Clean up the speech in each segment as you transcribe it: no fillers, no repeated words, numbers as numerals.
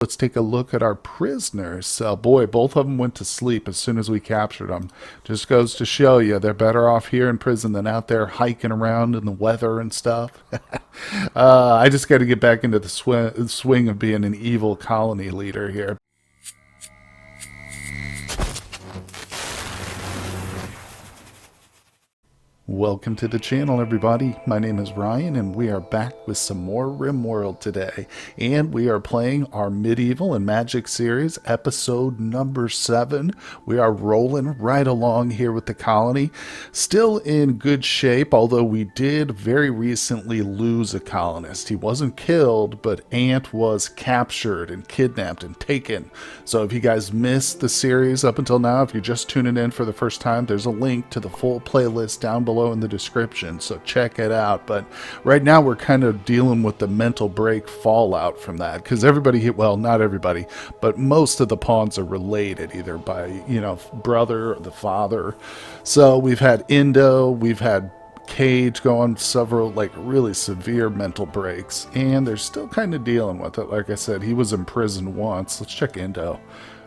Let's take a look at our prisoners. So, boy, both of them went to sleep as soon as we captured them. Just goes to show you they're better off here in prison than out there hiking around in the weather and stuff. I just got to get back into the swing of being an evil colony leader here. Welcome to the channel, everybody. My name is Ryan, and we are back with some more RimWorld today. And we are playing our Medieval and Magic series, episode number 7. We are rolling right along here with the colony. Still in good shape, although we did very recently lose a colonist. He wasn't killed, but Ant was captured and kidnapped and taken. So if you guys missed the series up until now, if you're just tuning in for the first time, there's a link to the full playlist down below in the description, so check it out. But right now we're kind of dealing with the mental break fallout from that, because everybody, well, not everybody, but most of the pawns are related either by, brother or the father. So we've had Indo, we've had Cage going several really severe mental breaks, and they're still kind of dealing with it. Like I said, he was in prison once. Let's check Indo.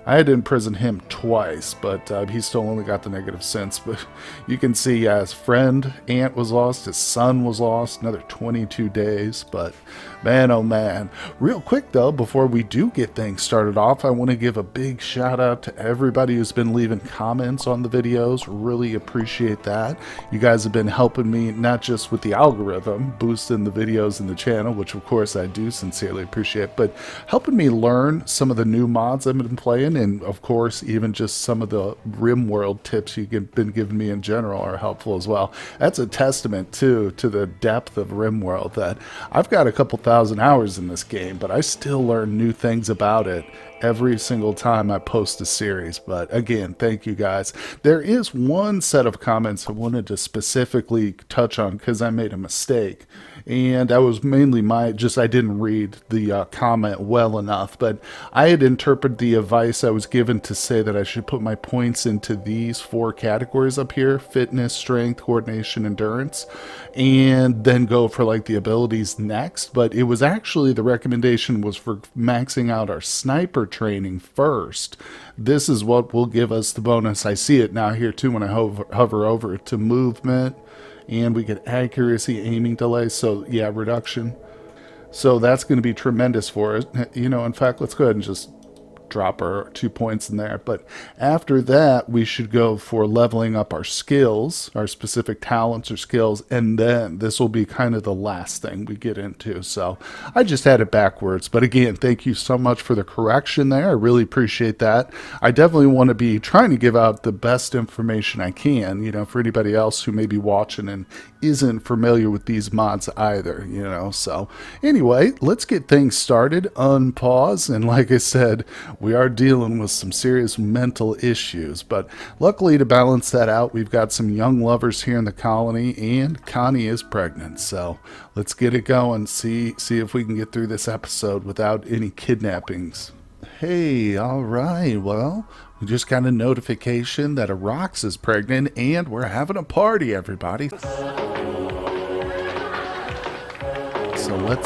I had to imprison him twice, but he's still only got the negative sense. But you can see his friend, Ant, was lost. His son was lost. Another 22 days. But man, oh man. Real quick, though, before we do get things started off, I want to give a big shout out to everybody who's been leaving comments on the videos. Really appreciate that. You guys have been helping me, not just with the algorithm, boosting the videos in the channel, which of course I do sincerely appreciate, but helping me learn some of the new mods I've been playing. And of course, even just some of the RimWorld tips you've been giving me in general are helpful as well. That's a testament too to the depth of RimWorld, that I've got a couple thousand hours in this game, but I still learn new things about it every single time I post a series. But again, thank you guys. There is one set of comments I wanted to specifically touch on because I made a mistake. And that was mainly I didn't read the comment well enough, but I had interpreted the advice I was given to say that I should put my points into these 4 categories up here: fitness, strength, coordination, endurance, and then go for the abilities next. But it was actually, the recommendation was for maxing out our sniper training first. This is what will give us the bonus. I see it now here too when I hover over to movement, and we get accuracy, aiming delay. So yeah, reduction. So that's going to be tremendous for us. In fact, let's go ahead and just drop our 2 points in there. But after that, we should go for leveling up our skills, our specific talents or skills, and then this will be kind of the last thing we get into. So I just had it backwards. But again, thank you so much for the correction there. I really appreciate that. I definitely want to be trying to give out the best information I can, for anybody else who may be watching and isn't familiar with these mods either, So anyway, let's get things started. Unpause. And like I said, we are dealing with some serious mental issues, but luckily, to balance that out, we've got some young lovers here in the colony, and Connie is pregnant. So let's get it going. See if we can get through this episode without any kidnappings. Hey, all right. Well, we just got a notification that Arox is pregnant, and we're having a party, everybody. So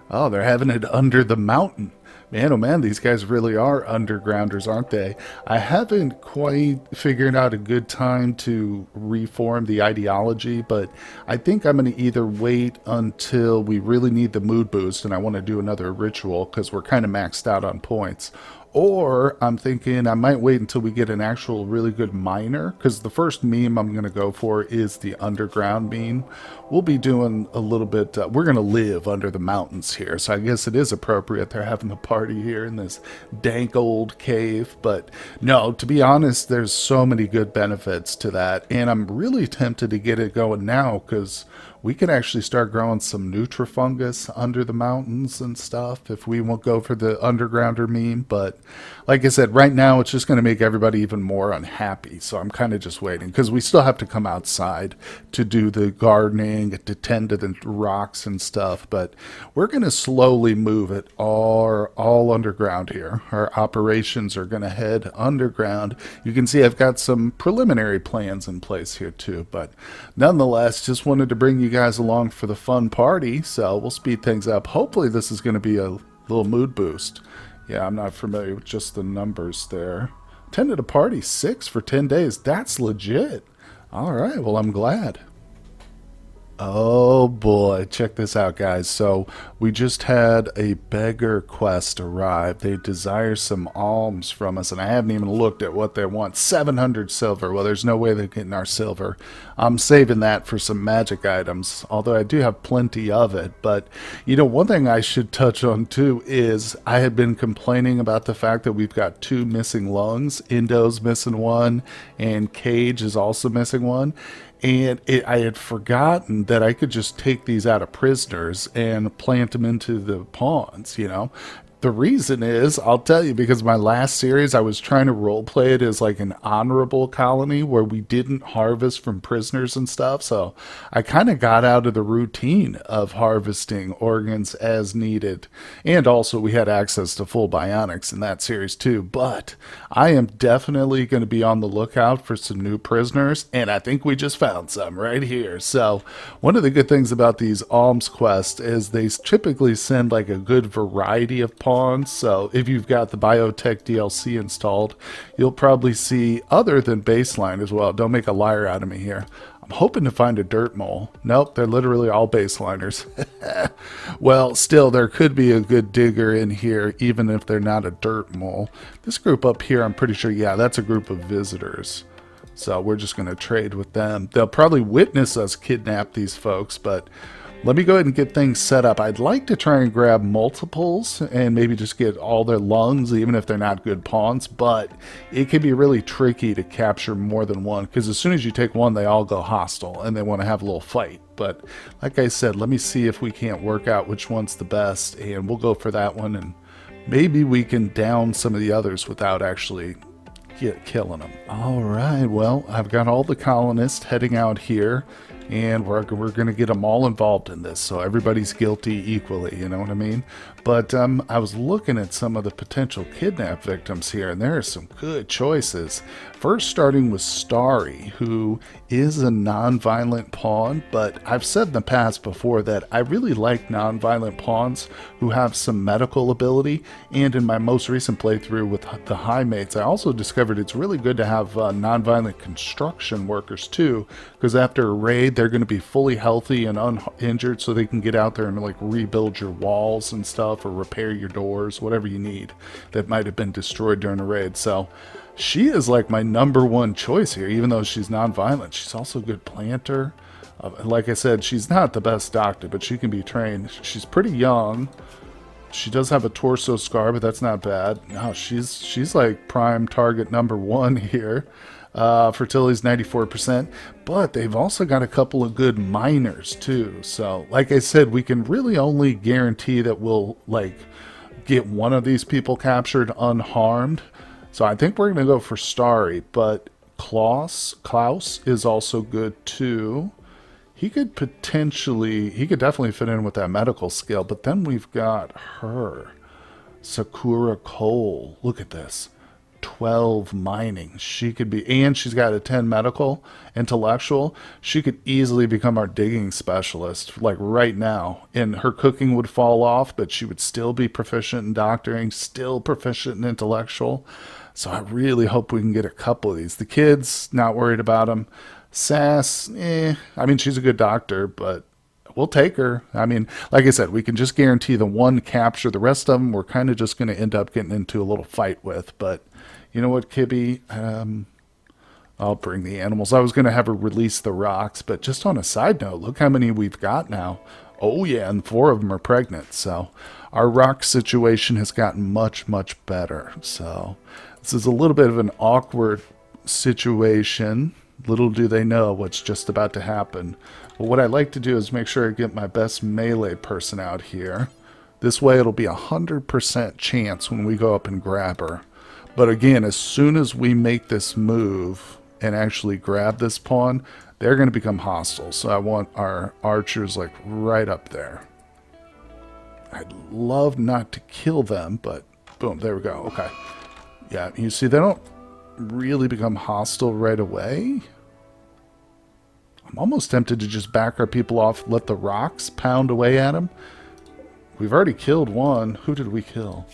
oh, they're having it under the mountain. Man, oh man, these guys really are undergrounders, aren't they? I haven't quite figured out a good time to reform the ideology, but I think I'm going to either wait until we really need the mood boost and I want to do another ritual because we're kind of maxed out on points. Or I'm thinking I might wait until we get an actual really good miner, because the first meme I'm going to go for is the underground meme. We'll be doing a little bit, we're going to live under the mountains here, so I guess it is appropriate they're having a party here in this dank old cave. But no, to be honest, there's so many good benefits to that, and I'm really tempted to get it going now, because we can actually start growing some nutrifungus under the mountains and stuff if we won't go for the undergrounder meme. But like I said, right now it's just going to make everybody even more unhappy. So I'm kind of just waiting, because we still have to come outside to do the gardening, to tend to the rocks and stuff. But we're going to slowly move it all underground here. Our operations are going to head underground. You can see I've got some preliminary plans in place here too. But nonetheless, just wanted to bring you guys along for the fun party, so we'll speed things up. Hopefully this is going to be a little mood boost. Yeah, I'm not familiar with just the numbers there. Attended a party 6 for 10 days. That's legit. All right, well, I'm glad. Oh boy, check this out, guys. So, we just had a beggar quest arrive. They desire some alms from us, and I haven't even looked at what they want. 700 silver. Well, there's no way they're getting our silver. I'm saving that for some magic items, although I do have plenty of it. But, one thing I should touch on too is I had been complaining about the fact that we've got 2 missing lungs. Indo's missing one, and Cage is also missing one. And I had forgotten that I could just take these out of prisoners and plant them into the pawns. The reason is, I'll tell you, because my last series, I was trying to roleplay it as like an honorable colony where we didn't harvest from prisoners and stuff. So I kind of got out of the routine of harvesting organs as needed. And also, we had access to full bionics in that series too. But I am definitely going to be on the lookout for some new prisoners. And I think we just found some right here. So one of the good things about these alms quests is they typically send like a good variety of pawns. So if you've got the biotech DLC installed, you'll probably see other than baseline as well. Don't make a liar out of me here. I'm hoping to find a dirt mole. Nope, they're literally all baseliners. Well, still, there could be a good digger in here, even if they're not a dirt mole. This group up here, I'm pretty sure, yeah, that's a group of visitors. So we're just going to trade with them. They'll probably witness us kidnap these folks, but let me go ahead and get things set up. I'd like to try and grab multiples and maybe just get all their lungs, even if they're not good pawns, but it can be really tricky to capture more than one, because as soon as you take one, they all go hostile and they want to have a little fight. But like I said, let me see if we can't work out which one's the best, and we'll go for that one, and maybe we can down some of the others without actually killing them. All right, well, I've got all the colonists heading out here, and we're going to get them all involved in this, so everybody's guilty equally, you know what I mean? But I was looking at some of the potential kidnap victims here, and there are some good choices. First, starting with Starry, who is a non-violent pawn, but I've said in the past before that I really like non-violent pawns who have some medical ability, and in my most recent playthrough with the High Mates, I also discovered it's really good to have non-violent construction workers too, because after a raid, they're going to be fully healthy and uninjured, so they can get out there and like rebuild your walls and stuff, or repair your doors, whatever you need that might have been destroyed during a raid. So she is like my #1 choice here, even though she's non-violent. She's also a good planter. Like I said, she's not the best doctor, but she can be trained. She's pretty young. She does have a torso scar, but that's not bad. No, she's like prime target #1 here. Fertility's 94%, but they've also got a couple of good miners too. So like I said, we can really only guarantee that we'll like get one of these people captured unharmed. So I think we're gonna go for Starry, but Klaus is also good too. He could definitely fit in with that medical skill, but then we've got her, Sakura Cole. Look at this. 12 mining. She could be, and she's got a 10 medical, intellectual. She could easily become our digging specialist, like right now. And her cooking would fall off, but she would still be proficient in doctoring, still proficient in intellectual. So I really hope we can get a couple of these. The kids, not worried about them. Sass, I mean, she's a good doctor, but we'll take her. I mean, like I said, we can just guarantee the one capture. The rest of them, we're kind of just going to end up getting into a little fight with. But you know what, Kibby? I'll bring the animals. I was going to have her release the rocks, but just on a side note, look how many we've got now. Oh, yeah, and 4 of them are pregnant. So our rock situation has gotten much, much better. So this is a little bit of an awkward situation. Little do they know what's just about to happen. But what I like to do is make sure I get my best melee person out here. This way it'll be 100% chance when we go up and grab her. But again, as soon as we make this move and actually grab this pawn, they're going to become hostile. So I want our archers like right up there. I'd love not to kill them, but boom, there we go. Okay. Yeah, you see, they don't really become hostile right away. I'm almost tempted to just back our people off, let the rocks pound away at them. We've already killed one. Who did we kill?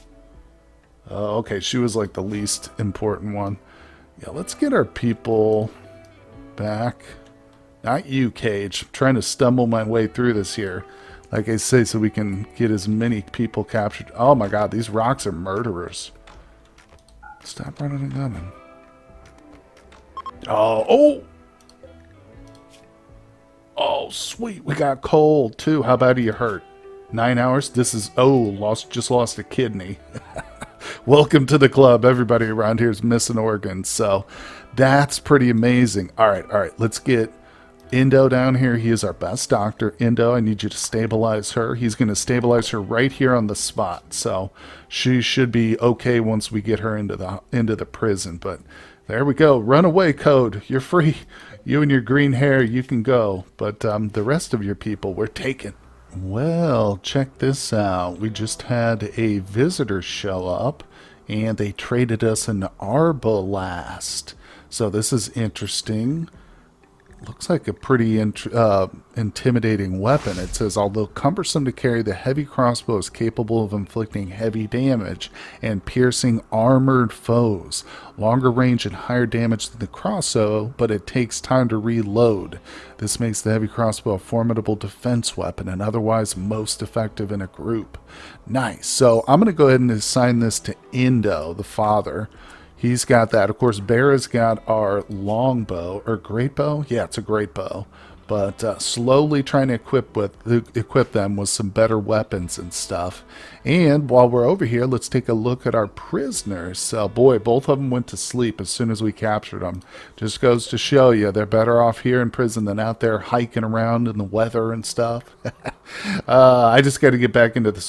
Okay, she was like the least important one. Yeah, let's get our people back. Not you, Cage. I'm trying to stumble my way through this here. Like I say, so we can get as many people captured. Oh my god, these rocks are murderers. Stop running and gunning. Oh! Oh, sweet. We got coal, too. How bad are you hurt? 9 hours? This is... Oh, just lost a kidney. Welcome to the club. Everybody around here is missing organs. So, that's pretty amazing. All right. Let's get Indo down here. He is our best doctor. Indo, I need you to stabilize her. He's going to stabilize her right here on the spot. So, she should be okay once we get her into the prison. But there we go. Runaway code. You're free. You and your green hair, you can go. But the rest of your people, we're taken. Well, check this out. We just had a visitor show up, and they traded us an arbalast. So this is interesting. Looks like a pretty intimidating weapon. It says, although cumbersome to carry, the heavy crossbow is capable of inflicting heavy damage and piercing armored foes. Longer range and higher damage than the crossbow, but it takes time to reload. This makes the heavy crossbow a formidable defense weapon and otherwise most effective in a group. Nice. So I'm going to go ahead and assign this to Indo, the father. He's got that. Of course, Bera's got our longbow, or great bow. Yeah, it's a great bow. But slowly trying to equip them with some better weapons and stuff. And while we're over here, let's take a look at our prisoners. Boy, both of them went to sleep as soon as we captured them. Just goes to show you, they're better off here in prison than out there hiking around in the weather and stuff. I just got to get back into the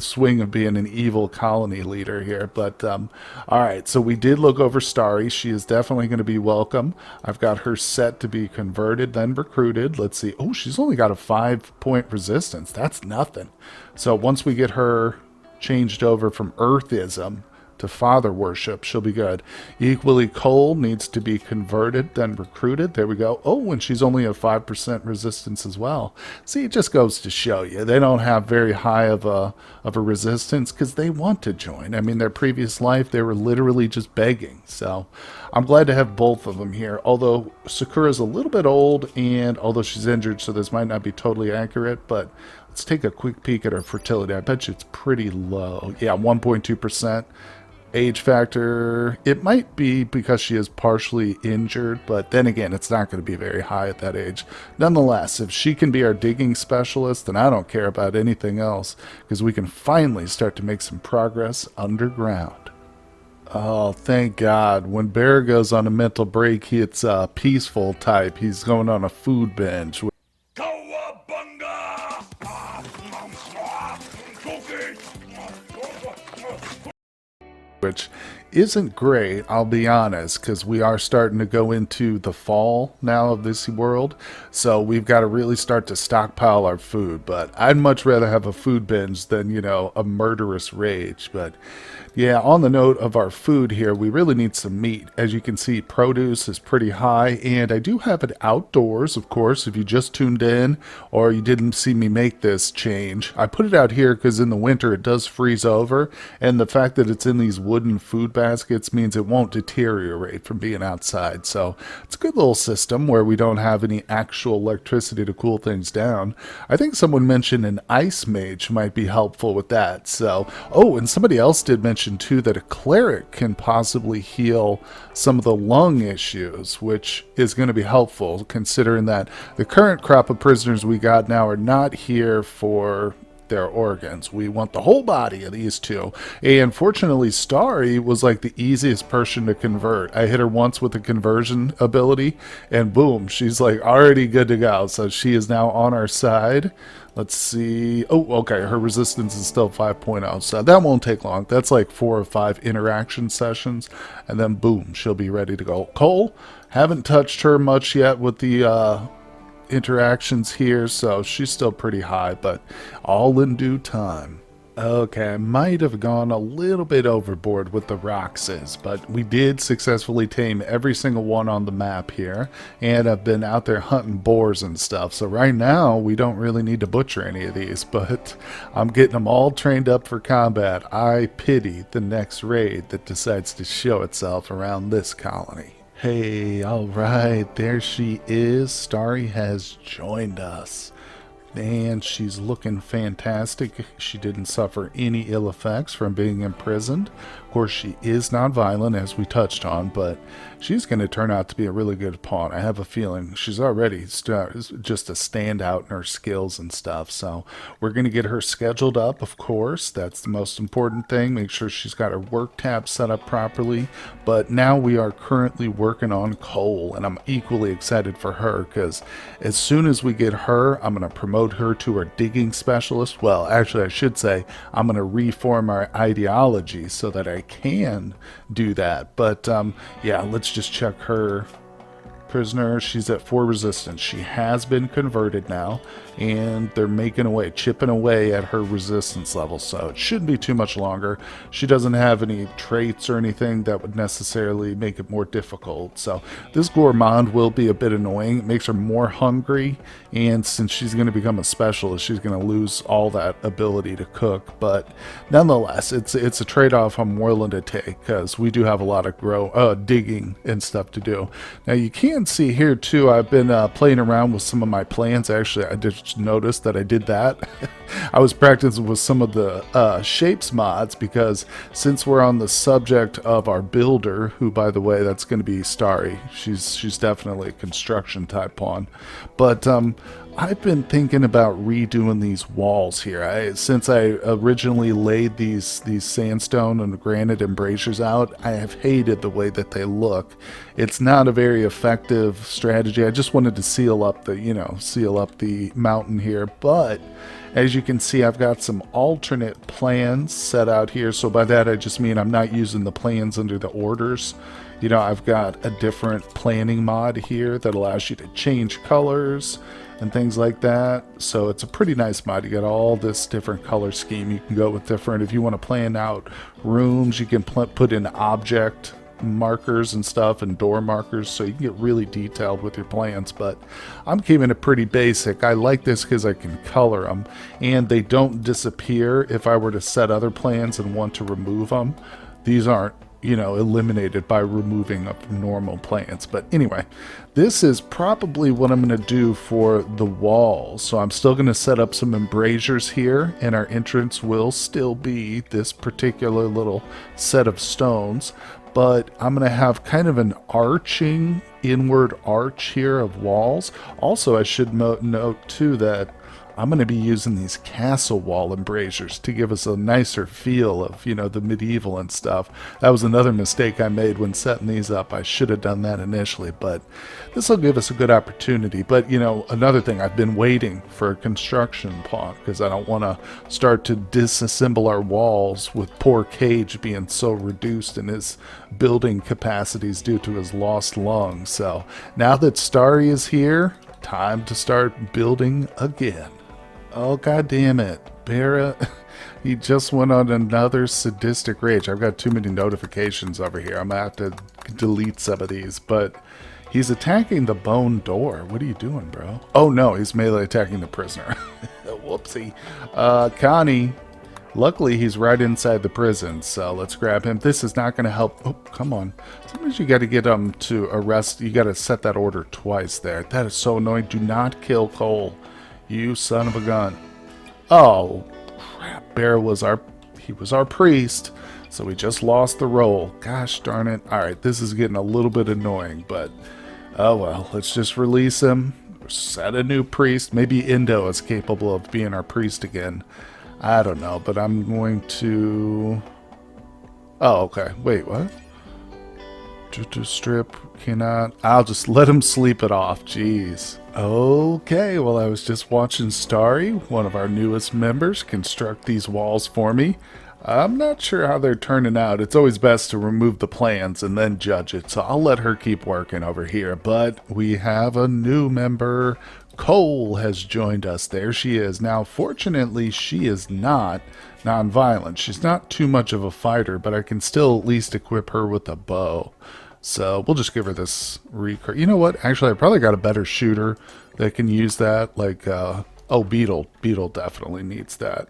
swing of being an evil colony leader here. But, all right, so we did look over Starry. She is definitely going to be welcome. I've got her set to be converted, then recruited. Let's see. Oh, she's only got a 5-point resistance. That's nothing. So once we get her changed over from Earthism to father worship, she'll be good. Equally, Cole needs to be converted, then recruited. There we go. Oh, and she's only a 5% resistance as well. See, it just goes to show you they don't have very high of a resistance because they want to join. I mean, their previous life they were literally just begging. So I'm glad to have both of them here. Although Sakura's a little bit old, and although she's injured, so this might not be totally accurate, but let's take a quick peek at her fertility. I bet you it's pretty low. Yeah, 1.2%. Age factor, it might be because she is partially injured, but then again, it's not going to be very high at that age. Nonetheless, if she can be our digging specialist, then I don't care about anything else, because we can finally start to make some progress underground. Oh, thank God. When Bear goes on a mental break, it's a peaceful type. He's going on a food binge. Which isn't great, I'll be honest, because we are starting to go into the fall now of this world, so we've got to really start to stockpile our food. But I'd much rather have a food binge than, you know, a murderous rage. But yeah, on the note of our food here, we really need some meat. As you can see, produce is pretty high, and I do have it outdoors, of course. If you just tuned in or you didn't see me make this change, I put it out here because in the winter it does freeze over, and the fact that it's in these wooden food baskets means it won't deteriorate from being outside. So it's a good little system where we don't have any actual electricity to cool things down. I think someone mentioned an ice mage might be helpful with that. So, oh, and somebody else did mention too that a cleric can possibly heal some of the lung issues, which is going to be helpful considering that the current crop of prisoners we got now are not here for their organs. We want the whole body of these two. And fortunately, Starry was like the easiest person to convert. I hit her once with the conversion ability, and boom, she's like already good to go. So she is now on our side. Let's see. Oh, okay. Her resistance is still 5.0, so that won't take long. That's like 4 or 5 interaction sessions, and then boom, she'll be ready to go. Cole, haven't touched her much yet with the interactions here, so she's still pretty high, but all in due time. Okay, I might have gone a little bit overboard with the Roxas, but we did successfully tame every single one on the map here, and I've been out there hunting boars and stuff, so right now we don't really need to butcher any of these, but I'm getting them all trained up for combat. I pity the next raid that decides to show itself around this colony. Hey, alright, there she is. Starry has joined us. And she's looking fantastic. She didn't suffer any ill effects from being imprisoned. Of course, she is non-violent, as we touched on, but she's going to turn out to be a really good pawn. I have a feeling she's already just a standout in her skills and stuff. So we're going to get her scheduled up, of course. That's the most important thing. Make sure she's got her work tab set up properly. But now we are currently working on Cole, and I'm equally excited for her because as soon as we get her, I'm going to promote her to our digging specialist. Well, actually, I should say I'm going to reform our ideology so that I can do that. But yeah, let's just check her. Prisoner, she's at 4 resistance. She has been converted now, and they're making away, chipping away at her resistance level, so it shouldn't be too much longer. She doesn't have any traits or anything that would necessarily make it more difficult, so this gourmand will be a bit annoying. It makes her more hungry, and since she's going to become a specialist, she's going to lose all that ability to cook, but nonetheless, it's a trade-off I'm willing to take, because we do have a lot of digging and stuff to do. Now, you can't see here too, I've been playing around with some of my plans. Actually, I just noticed that I did that. I was practicing with some of the shapes mods, because since we're on the subject of our builder, who, by the way, that's going to be Starry. She's definitely a construction type pawn. But I've been thinking about redoing these walls here. Since I originally laid these sandstone and granite embrasures out, I have hated the way that they look. It's not a very effective strategy. I just wanted to seal up the mountain here, but as you can see, I've got some alternate plans set out here. So by that I just mean I'm not using the plans under the orders. You know, I've got a different planning mod here that allows you to change colors and things like that. So it's a pretty nice mod. You got all this different color scheme. You can go with different, if you want to plan out rooms, you can put in object markers and stuff and door markers, so you can get really detailed with your plans. But I'm keeping it pretty basic. I like this because I can color them and they don't disappear if I were to set other plans and want to remove them. These aren't, you know, eliminated by removing of normal plants. But anyway, this is probably what I'm going to do for the walls. So I'm still going to set up some embrasures here, and our entrance will still be this particular little set of stones, but I'm going to have kind of an arching inward arch here of walls. Also, I should note too that I'm going to be using these castle wall embrasures to give us a nicer feel of, you know, the medieval and stuff. That was another mistake I made when setting these up. I should have done that initially, but this will give us a good opportunity. But, you know, another thing, I've been waiting for a construction pawn because I don't want to start to disassemble our walls with poor Cage being so reduced in his building capacities due to his lost lungs. So now that Starry is here, time to start building again. Oh, god damn it. Barra, he just went on another sadistic rage. I've got too many notifications over here. I'm going to have to delete some of these, but he's attacking the bone door. What are you doing, bro? Oh, no, he's melee attacking the prisoner. Whoopsie. Connie, luckily he's right inside the prison, so let's grab him. This is not going to help. Oh, come on. Sometimes you got to get him to arrest. You got to set that order twice there. That is so annoying. Do not kill Cole. You son of a gun. Oh, crap. Bear was our priest, so we just lost the role. Gosh darn it. Alright, this is getting a little bit annoying, but oh well. Let's just release him. Set a new priest. Maybe Indo is capable of being our priest again. I don't know, but I'm going to... Oh, okay. Wait, what? To strip, cannot... I'll just let him sleep it off. Jeez. Okay, well, I was just watching Starry, one of our newest members, construct these walls for me. I'm not sure how they're turning out. It's always best to remove the plans and then judge it, so I'll let her keep working over here. But we have a new member, Cole has joined us. There she is. Now, fortunately, she is not non-violent. She's not too much of a fighter, but I can still at least equip her with a bow. So we'll just give her this recur. You know what? Actually, I probably got a better shooter that can use that. Like, oh, Beetle. Beetle definitely needs that.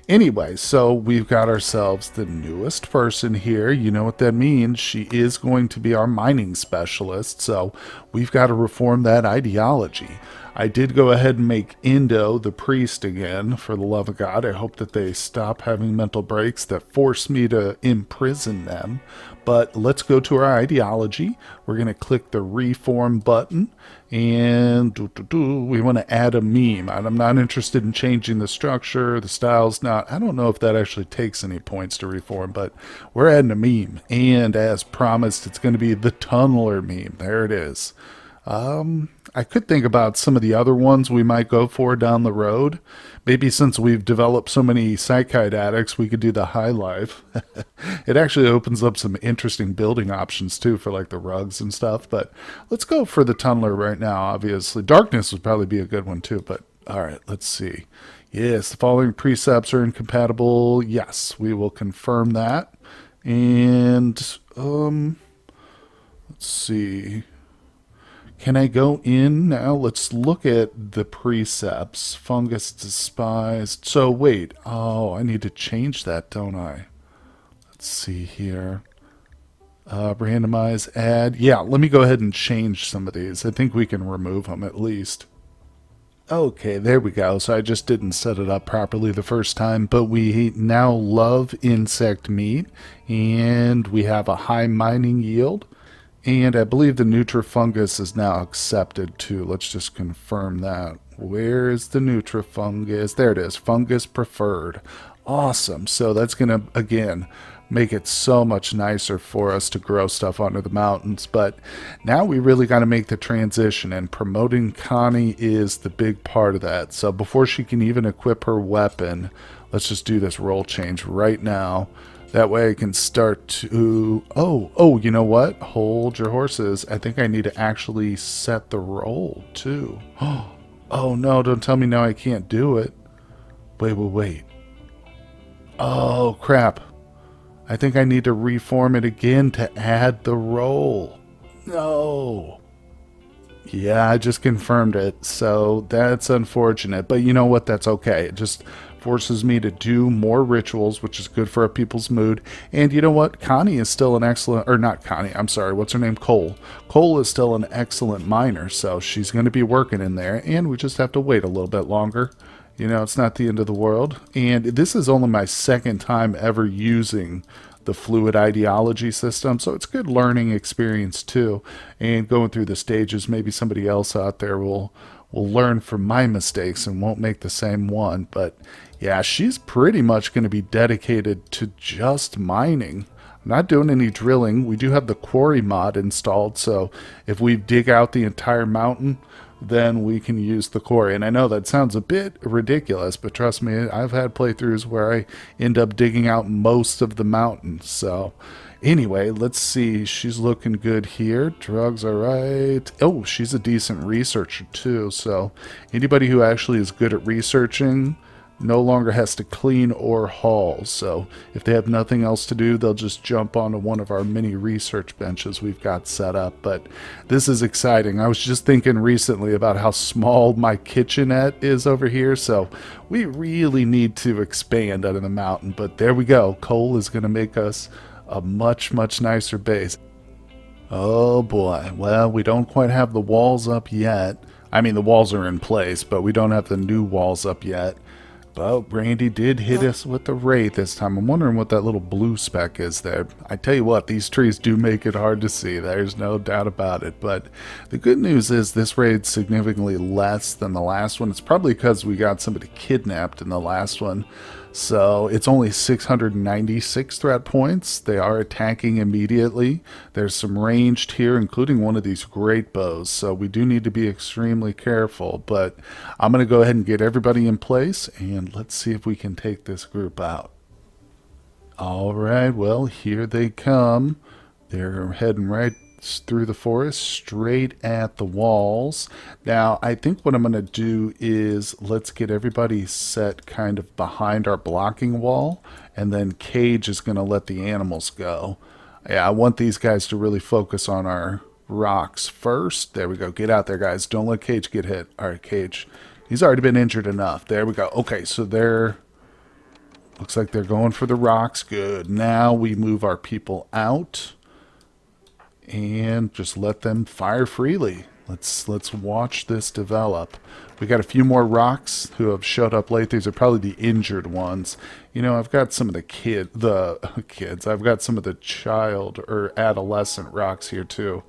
Anyway, so we've got ourselves the newest person here. You know what that means. She is going to be our mining specialist. So we've got to reform that ideology. I did go ahead and make Indo the priest again, for the love of God. I hope that they stop having mental breaks that force me to imprison them. But let's go to our ideology. We're going to click the reform button, and we want to add a meme. I'm not interested in changing the structure. The style's not. I don't know if that actually takes any points to reform, but we're adding a meme. And as promised, it's going to be the tunneler meme. There it is. I could think about some of the other ones we might go for down the road. Maybe since we've developed so many Psychite addicts, we could do the high life. It actually opens up some interesting building options too for like the rugs and stuff. But let's go for the tunneler right now, obviously. Darkness would probably be a good one too, but all right, let's see. Yes, the following precepts are incompatible. Yes, we will confirm that. And let's see. Can I go in now? Let's look at the precepts. Fungus despised. So wait. Oh, I need to change that, don't I? Let's see here. Randomize, add. Yeah, let me go ahead and change some of these. I think we can remove them at least. Okay, there we go. So I just didn't set it up properly the first time, but we now love insect meat, and we have a high mining yield. And I believe the Nutrifungus is now accepted too. Let's just confirm that. Where is the Nutrifungus? There it is. Fungus preferred. Awesome. So that's going to, again, make it so much nicer for us to grow stuff under the mountains. But now we really got to make the transition, and promoting Connie is the big part of that. So before she can even equip her weapon, let's just do this role change right now. That way I can start to... Oh, you know what? Hold your horses. I think I need to actually set the roll, too. Oh, no, don't tell me now I can't do it. Wait. Oh, crap. I think I need to reform it again to add the roll. No. Yeah, I just confirmed it, so that's unfortunate. But you know what? That's okay. It just forces me to do more rituals, which is good for a people's mood. And you know what? Connie is still an excellent... Or not Connie, I'm sorry. What's her name? Cole. Cole is still an excellent miner, so she's going to be working in there. And we just have to wait a little bit longer. You know, it's not the end of the world. And this is only my second time ever using the fluid ideology system, so it's a good learning experience too. And going through the stages, maybe somebody else out there will learn from my mistakes and won't make the same one. But yeah, she's pretty much going to be dedicated to just mining. I'm not doing any drilling. We do have the quarry mod installed, so if we dig out the entire mountain, then we can use the quarry. And I know that sounds a bit ridiculous, but trust me, I've had playthroughs where I end up digging out most of the mountain. So anyway, let's see. She's looking good here. Drugs are right. Oh, she's a decent researcher too. So anybody who actually is good at researching no longer has to clean or haul. So if they have nothing else to do, they'll just jump onto one of our mini research benches we've got set up. But this is exciting. I was just thinking recently about how small my kitchenette is over here, so we really need to expand out of the mountain. But there we go. Cole is going to make us a much nicer base. Oh boy. Well, we don't quite have the walls up yet. I mean, the walls are in place, but we don't have the new walls up yet. But Randy did hit us with the Wraith this time. I'm wondering what that little blue speck is there. I tell you what, these trees do make it hard to see. There's no doubt about it. But the good news is this raid's significantly less than the last one. It's probably because we got somebody kidnapped in the last one. So it's only 696 threat points. They are attacking immediately. There's some ranged here, including one of these great bows. So we do need to be extremely careful. But I'm going to go ahead and get everybody in place, and let's see if we can take this group out. All right, well, here they come. They're heading right through the forest straight at the walls. Now, I think what I'm going to do is let's get everybody set kind of behind our blocking wall, and then Cage is going to let the animals go. Yeah, I want these guys to really focus on our rocks first. There we go. Get out there, guys. Don't let Cage get hit. All right, Cage. He's already been injured enough. There we go. Okay, so they're... looks like they're going for the rocks. Good. Now we move our people out and just let them fire freely. Let's watch this develop. We got a few more rocks who have showed up late. These are probably the injured ones. You know, I've got some of the kids. I've got some of the child or adolescent rocks here too.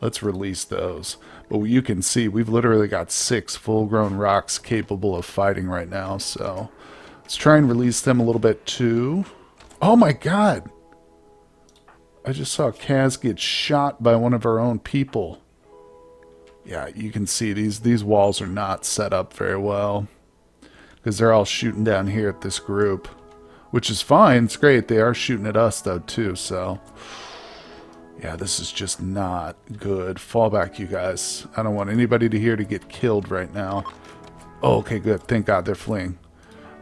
Let's release those. But you can see we've literally got 6 full-grown rocks capable of fighting right now. So let's try and release them a little bit too. Oh my god! I just saw Kaz get shot by one of our own people. Yeah, you can see these walls are not set up very well. Because they're all shooting down here at this group. Which is fine, it's great. They are shooting at us though too, so... yeah, this is just not good. Fall back, you guys. I don't want anybody to here to get killed right now. Oh, okay, good. Thank God they're fleeing.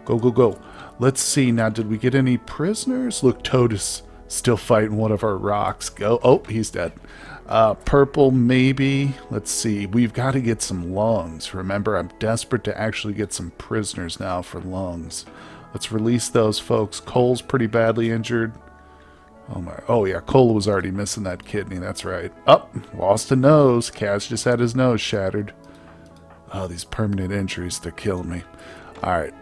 Go, go, go. Let's see. Now, did we get any prisoners? Look, Toad is still fighting one of our rocks. Go. Oh, he's dead. Purple, maybe. Let's see. We've got to get some lungs. Remember, I'm desperate to actually get some prisoners now for lungs. Let's release those folks. Cole's pretty badly injured. Oh my! Oh yeah, Cole was already missing that kidney. That's right. Oh, lost a nose. Kaz just had his nose shattered. Oh, these permanent injuries, they're killing me. Alright.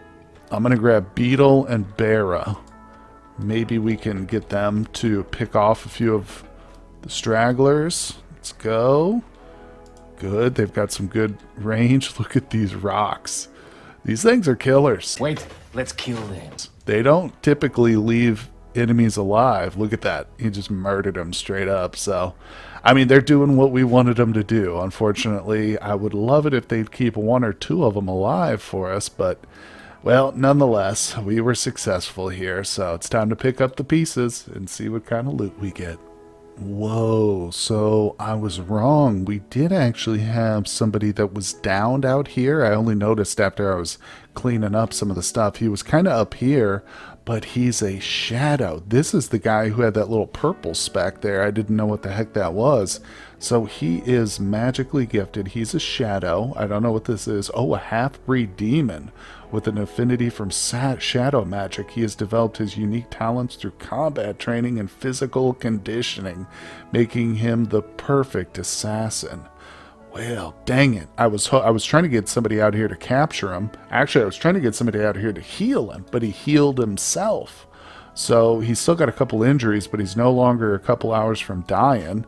I'm going to grab Beetle and Barra. Maybe we can get them to pick off a few of the stragglers. Let's go. Good. They've got some good range. Look at these rocks. These things are killers. Wait, let's kill them. They don't typically leave enemies alive. Look at that. He just murdered them straight up. So, I mean, they're doing what we wanted them to do. Unfortunately, I would love it if they'd keep 1 or 2 of them alive for us, but, well, nonetheless, we were successful here, so it's time to pick up the pieces and see what kind of loot we get. Whoa, so I was wrong. We did actually have somebody that was downed out here. I only noticed after I was cleaning up some of the stuff. He was kind of up here, but he's a shadow. This is the guy who had that little purple speck there. I didn't know what the heck that was. So he is magically gifted. He's a shadow. I don't know what this is. Oh, a half-breed demon with an affinity from shadow magic. He has developed his unique talents through combat training and physical conditioning, making him the perfect assassin. Well, dang it. I was trying to get somebody out here to capture him. Actually, I was trying to get somebody out here to heal him, but he healed himself. So he's still got a couple injuries, but he's no longer a couple hours from dying.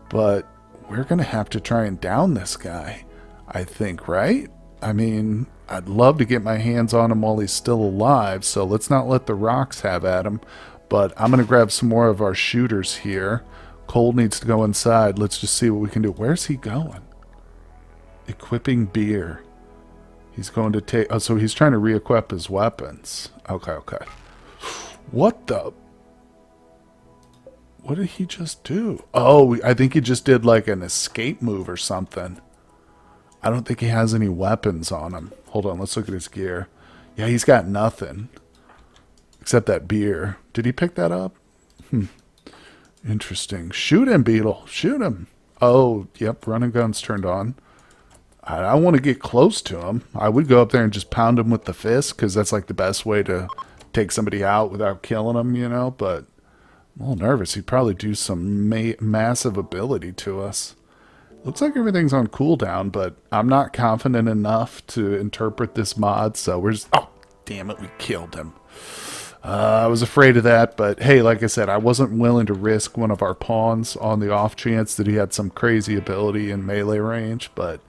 But we're going to have to try and down this guy, I think, right? I mean, I'd love to get my hands on him while he's still alive, so let's not let the rocks have at him. But I'm going to grab some more of our shooters here. Cole needs to go inside. Let's just see what we can do. Where's he going? Equipping beer. He's going to take... oh, so he's trying to re-equip his weapons. Okay, okay. What the... what did he just do? Oh, I think he just did like an escape move or something. I don't think he has any weapons on him. Hold on, let's look at his gear. Yeah, he's got nothing. Except that beer. Did he pick that up? Interesting. Shoot him, Beetle. Shoot him. Oh, yep, running gun's turned on. I want to get close to him. I would go up there and just pound him with the fist, because that's like the best way to take somebody out without killing them, you know, but I'm a little nervous. He'd probably do some massive ability to us. Looks like everything's on cooldown, but I'm not confident enough to interpret this mod, so we're just... oh, damn it, we killed him. I was afraid of that, but hey, like I said, I wasn't willing to risk one of our pawns on the off chance that he had some crazy ability in melee range, but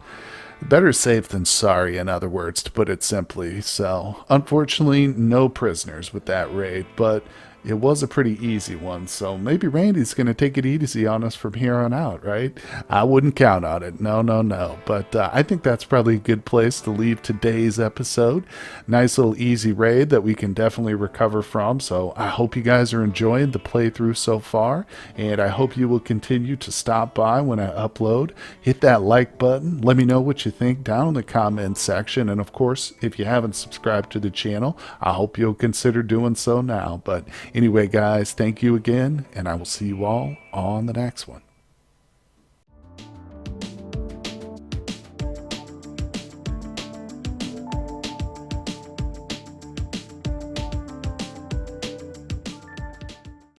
better safe than sorry, in other words, to put it simply. So, unfortunately, no prisoners with that raid, but it was a pretty easy one, so maybe Randy's going to take it easy on us from here on out, right? I wouldn't count on it. No, no, no. But I think that's probably a good place to leave today's episode. Nice little easy raid that we can definitely recover from. So I hope you guys are enjoying the playthrough so far, and I hope you will continue to stop by when I upload. Hit that like button. Let me know what you think down in the comments section. And of course, if you haven't subscribed to the channel, I hope you'll consider doing so now. But anyway, guys, thank you again, and I will see you all on the next one.